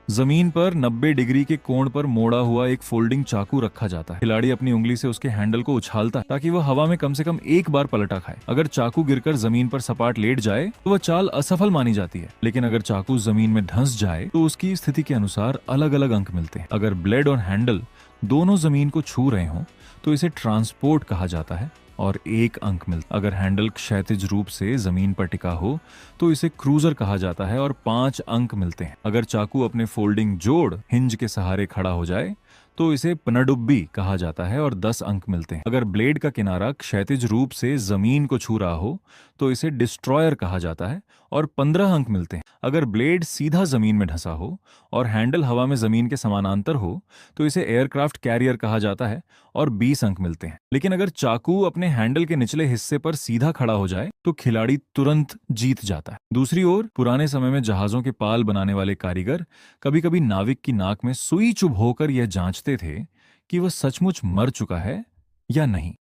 जमीन पर 90 डिग्री के कोण पर मोड़ा हुआ एक फोल्डिंग चाकू रखा जाता है। खिलाड़ी अपनी उंगली से उसके हैंडल को उछालता है ताकि वह हवा में कम से कम एक बार पलटा खाए। अगर चाकू गिरकर जमीन पर सपाट लेट जाए तो वह चाल असफल मानी जाती है, लेकिन अगर चाकू जमीन में धंस जाए तो उसकी स्थिति के अनुसार अलग अलग अंक मिलते हैं। अगर ब्लेड और हैंडल दोनों जमीन को छू रहे हों तो इसे ट्रांसपोर्ट कहा जाता है और 1 अंक मिलता है। अगर हैंडल क्षैतिज रूप से जमीन पर टिका हो तो इसे क्रूजर कहा जाता है और 5 अंक मिलते हैं। अगर चाकू अपने फोल्डिंग जोड़ हिंज के सहारे खड़ा हो जाए तो इसे पनडुब्बी कहा जाता है और 10 अंक मिलते हैं। अगर ब्लेड का किनारा क्षैतिज रूप से जमीन को छू रहा हो तो इसे डिस्ट्रॉयर कहा जाता है और 15 अंक मिलते हैं। अगर ब्लेड सीधा जमीन में ढसा हो और हैंडल हवा में जमीन के समानांतर हो तो इसे एयरक्राफ्ट कैरियर कहा जाता है और 20 अंक मिलते हैं। लेकिन अगर चाकू अपने हैंडल के निचले हिस्से पर सीधा खड़ा हो जाए तो खिलाड़ी तुरंत जीत जाता है। दूसरी ओर पुराने समय में जहाजों के पाल बनाने वाले कारीगर कभी कभी नाविक की नाक में सुई चुभोकर यह जांचते थे कि वह सचमुच मर चुका है या नहीं।